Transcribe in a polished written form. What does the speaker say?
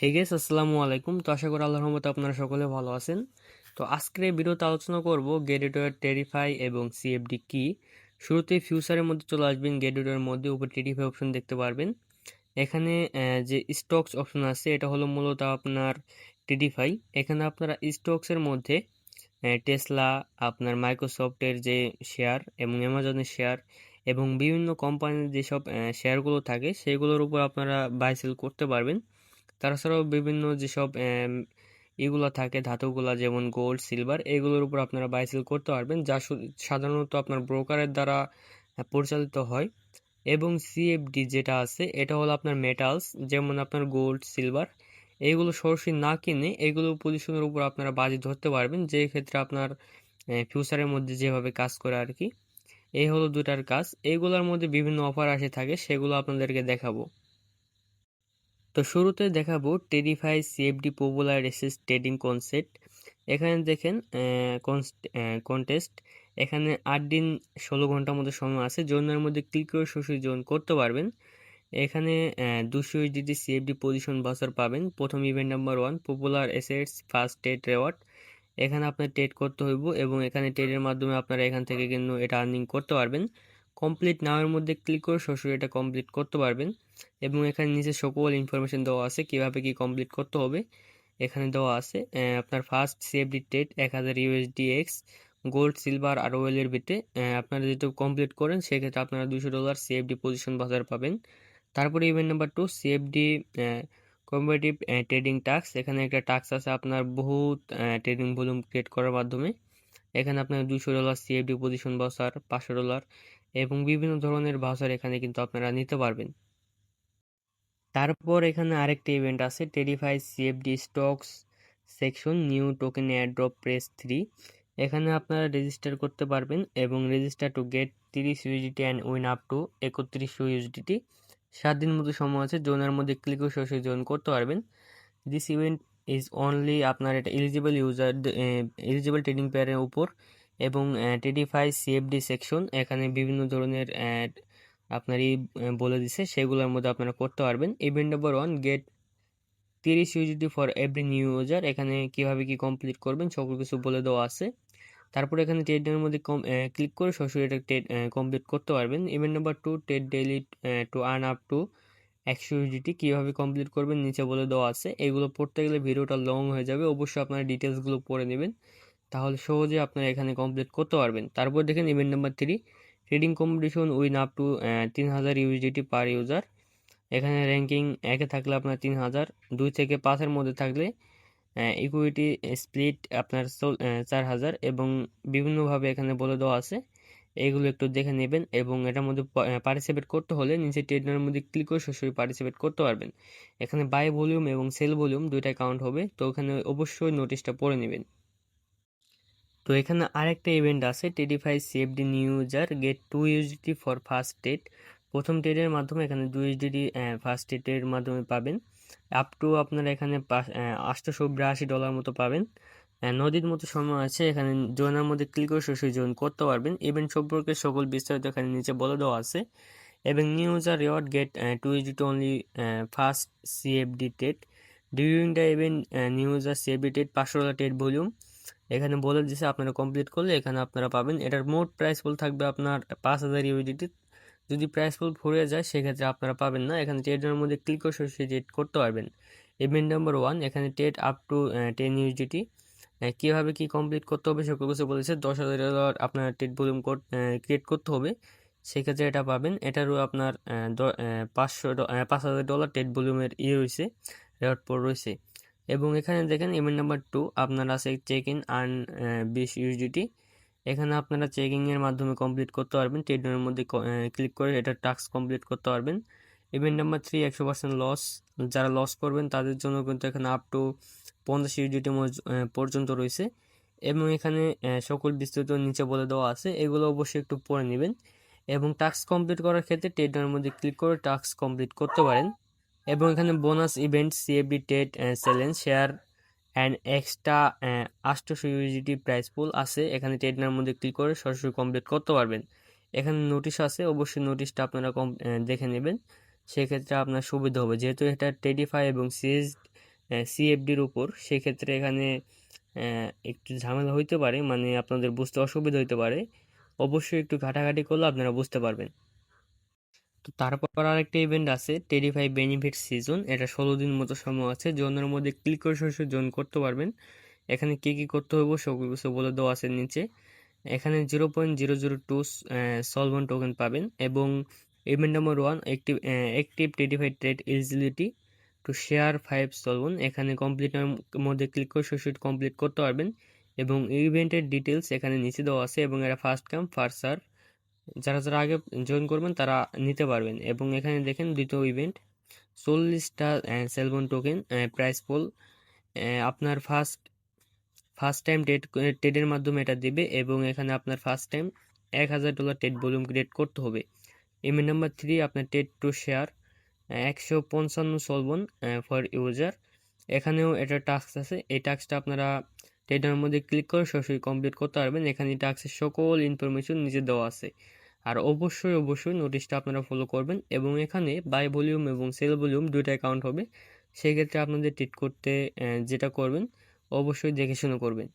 Hey guys, আসসালামু আলাইকুম। তো আশা করি আল্লাহর রহমতে আপনারা সকলে ভালো আছেন। তো আজকের এই ভিডিওতে আলোচনা করব গেডিটর, টেরিফাই এবং সিএফডি কি। শুরুতে ফিউচারের মধ্যে চলে আসবেন, গেডিটরের মধ্যে উপর টেরিফাই অপশন দেখতে পারবেন। এখানে যে স্টকস অপশন আছে এটা হলো মূলত আপনার টেরিফাই। এখানে আপনারা স্টকসের মধ্যে টেসলা, আপনার মাইক্রোসফটের যে শেয়ার এবং অ্যামাজনের শেয়ার এবং বিভিন্ন কোম্পানির যেসব শেয়ারগুলো থাকে সেগুলোর উপর আপনারা বাই সেল করতে পারবেন। তাছাড়াও বিভিন্ন যেসব এগুলো থাকে ধাতুগুলা, যেমন গোল্ড, সিলভার, এগুলোর উপর আপনারা বাই সেল করতে পারবেন, যা সাধারণত আপনার ব্রোকারের দ্বারা পরিচালিত হয়। এবং সিএফডি যেটা আছে এটা হলো আপনার মেটালস, যেমন আপনার গোল্ড, সিলভার, এইগুলো সরাসরি না কিনে এগুলো পজিশনের উপর আপনারা বাজি ধরতে পারবেন, যে ক্ষেত্রে আপনার ফিউচারের মধ্যে যেভাবে কাজ করে আর কি। এই হলো দুটার কাজ। এইগুলোর মধ্যে বিভিন্ন অফার আসে থাকে, সেগুলো আপনাদেরকে দেখাবো। তো শুরুতে দেখাবো টেরিফাই সিএফডি পপুলার এসেস ট্রেডিং কনসেপ্ট। এখানে দেখেন কন্টেস্ট। এখানে 8 দিন 16 ঘন্টার মধ্যে সময় আছে, জোনের মধ্যে ক্লিক করে সরাসরি জয়েন করতে পারবেন। এখানে 200 ইউএসডিটি সিএফডি পজিশন বাসার পাবেন। প্রথম event number 1 popular assets first trade reward. এখানে আপনার ট্রেড করতে হইব এবং এখানে ট্রেডের মাধ্যমে আপনারা এখান থেকে কিন্তু এটা আর্নিং করতে পারবেন। কমপ্লিট নাওয়ের মধ্যে ক্লিক করে সরাসরি এটা কমপ্লিট করতে পারবেন এবং এখানে নিচে সকল ইনফরমেশন দেওয়া আছে কিভাবে কি কমপ্লিট করতে হবে। এখানে দেওয়া আছে আপনার ফার্স্ট সিএফডি ট্রেড 1000 ইউএসডি এক্স গোল্ড, সিলভার আর ওয়েলের বিটে আপনারা যেহেতু কমপ্লিট করেন সেক্ষেত্রে আপনারা $200 সিএফডি পজিশন বাজার পাবেন। তারপরে event number 2 CFD competitive trading task. এখানে একটা টাস্ক আছে আপনার বহুত ট্রেডিং ভলিউম ক্রিয়েট করার মাধ্যমে। এখানে আপনার $200 সিএফডি পজিশন বাউচার, $500 এবং বিভিন্ন ধরনের বাউচার এখানে কিন্তু আপনারা নিতে পারবেন। তারপর এখানে আরেকটা ইভেন্ট আছে টেরিফাই CFD stocks section new token airdrop প্রেস 3। এখানে আপনারা রেজিস্টার করতে পারবেন এবং register to get 30 USDT and win up to 3100 USDT. 7 দিন মতো সময় আছে, জোনের মধ্যে ক্লিক করে সরাসরি জয়েন করতে পারবেন। দিস ইভেন্ট ইজ অনলি আপনার এটা এলিজিবল ইউজার, এলিজিবল ট্রেডিং পেয়ারের উপর। এবং টেরিফাই সিএফডি সেকশন এখানে বিভিন্ন ধরনের আপনারই বলে দিছে, সেগুলোর মধ্যে আপনারা করতে পারবেন। Event number 1 get 30 USDT for every new user. এখানে কিভাবে কি কমপ্লিট করবেন সকল কিছু বলে দেওয়া আছে। তারপর এখানে ট্রেডের মধ্যে ক্লিক করে সরাসরি এটা ট্রেড কমপ্লিট করতে পারবেন। Event number 2 trade daily to earn up to 100 ইউজিটি। কীভাবে কমপ্লিট করবেন নিচে বলে দেওয়া আছে। এগুলো পড়তে গেলে ভিডিওটা লং হয়ে যাবে, অবশ্যই আপনারা ডিটেলসগুলো পড়ে নেবেন, তাহলে সহজে আপনারা এখানে কমপ্লিট করতে পারবেন। তারপর দেখেন event number 3 trading competition win up two 3000 USDT পার ইউজার। এখানে র্যাঙ্কিং 1-এ থাকলে আপনার 3000, 2 থেকে 5-এর মধ্যে থাকলে ইকুইটি স্প্লিট আপনার 4000 এবং বিভিন্নভাবে এখানে বলে দেওয়া আছে। এইগুলো একটু দেখে নেবেন এবং এটার মধ্যে পার্টিসিপেট করতে হলে নিচে ট্রেডের মধ্যে ক্লিক করে সরাসরি পার্টিসিপেট করতে পারবেন। এখানে বাই ভলিউম এবং সেল ভলিউম দুইটাই কাউন্ট হবে, তো এখানে অবশ্যই নোটিশটা পড়ে নেবেন। তো এখানে আরেকটা ইভেন্ট আছে টেরিফাই CFD new user get 2 USDT for first trade. প্রথম ট্রেডের মাধ্যমে এখানে 2 ইউএসডিটি ফার্স্ট ট্রেডের মাধ্যমে পাবেন। আপ টু আপনারা এখানে $882 মতো পাবেন। নদীর মতো সময় আছে, এখানে জয়েনের মধ্যে ক্লিক করে সরাসরি জয়েন করতে পারবেন। ইভেন্ট সম্পর্কে সকল বিস্তারিত এখানে নিচে বলে দেওয়া আছে। এবং new user reward get 2 USDT only first CFD trade during the event new user CFD trade $500 trade volume. এখানে বলে দিছে আপনারা কমপ্লিট করলে এখানে আপনারা পাবেন। এটার মোট প্রাইস পুল থাকবে আপনার 5000 ইউএসডিটি। যদি প্রাইস পুল ফুরিয়ে যায় সেক্ষেত্রে আপনারা পাবেন না। এখানে ট্রেডের মধ্যে ক্লিক করে সরাসরি ট্রেড করতে পারবেন। ইভেন্ট নাম্বার 1 এখানে ট্রেড আপ টু 10 ইউএসডিটি। কীভাবে কি কমপ্লিট করতে হবে সকল কিছু বলেছে। $10,000 আপনার ট্রেড ভলিউম ক্রিয়েট করতে হবে, সেক্ষেত্রে এটা পাবেন। এটারও আপনার $5,000 ট্রেড ভলিউমের রয়েছে, রেওয়ার্ড পোল রয়েছে। এবং এখানে দেখেন ইভেন্ট নাম্বার 2 আপনার আছে চেক ইন আর্ন 20 ইউএসডিটি। এখানে আপনারা চেকিংয়ের মাধ্যমে কমপ্লিট করতে পারবেন। ট্রেডের মধ্যে ক্লিক করে এটা টাস্ক কমপ্লিট করতে পারবেন। Event number 3 100% loss. যারা লস করবেন তাদের জন্য কিন্তু এখানে আপ টু 50 ইউএসডিটি পর্যন্ত রয়েছে। এবং এখানে সকল বিস্তৃত নিচে বলে দেওয়া আছে, এগুলো অবশ্যই একটু পড়ে নেবেন। এবং টাস্ক কমপ্লিট করার ক্ষেত্রে ট্রেডের মধ্যে ক্লিক করে টাস্ক কমপ্লিট করতে পারেন। এবং এখানে বোনাস ইভেন্ট সিএফডি টেট challenge share and extra 800 USDT prize pool আছে। এখানে ট্রেডের মধ্যে ক্লিক করে সরাসরি কমপ্লিট করতে পারবেন। এখানে নোটিশ আছে, অবশ্যই নোটিশটা আপনারা দেখে নেবেন, সেক্ষেত্রে আপনার সুবিধা হবে। যেহেতু এটা টেরিফাই এবং সিএফডির উপর, সেক্ষেত্রে এখানে একটু ঝামেলা হইতে পারে, মানে আপনাদের বুঝতে অসুবিধা হইতে পারে। অবশ্যই একটু ঘাটাঘাটি করলে আপনারা বুঝতে পারবেন। তো তারপর আরেকটা ইভেন্ট আছে টেরিফাই বেনিফিট সিজন, এটা 16 দিন মতো সময় আছে, জোনের মধ্যে ক্লিক করে সরাসরি জয়েন করতে পারবেন। এখানে কি কি করতে হবে সবগুলো কিছু বলে দেওয়া আছে নিচে। এখানে 0.002 সলভন টোকেন পাবেন, এবং ইভেন্ট নাম্বার 1 অ্যাক্টিভ টেরিফাই ট্রেড এলিজিবিলিটি টু শেয়ার 5 সলভন, এখানে কমপ্লিটের মধ্যে ক্লিক করে সরাসরি কমপ্লিট করতে পারবেন। এবং ইভেন্টের ডিটেলস এখানে নিচে দেওয়া আছে, এবং এটা ফার্স্ট কাম ফার্স্ট সার্ভ, যারা যারা আগে জয়েন করবেন তারা নিতে পারবেন। এবং এখানে দেখেন দ্বিতীয় ইভেন্ট 40টা সেলবন টোকেন প্রাইস পোল, আপনার ফার্স্ট টাইম ট্রেডের মাধ্যমে এটা দিবে, এবং এখানে আপনার first time $1000 trade volume create করতে হবে। ইভেন্ট নাম্বার 3 আপনার ট্রেড টু শেয়ার 155 সলবন ফর ইউজার, এখানেও এটা টাস্ক আছে। এই টাস্কটা আপনারা ট্রেডের মধ্যে ক্লিক করে সরাসরি কমপ্লিট করতে পারবেন। এখানে টাস্কের সকল ইনফরমেশন নিচে দেওয়া আছে। আর অবশ্যই নোটিশটা আপনারা ফলো করবেন, এবং এখানে বাই ভলিউম এবং সেল ভলিউম দুইটা অ্যাকাউন্ট হবে। সেই ক্ষেত্রে আপনাদের ট্রেড করতে যেটা করবেন অবশ্যই দেখে শুনে করবেন।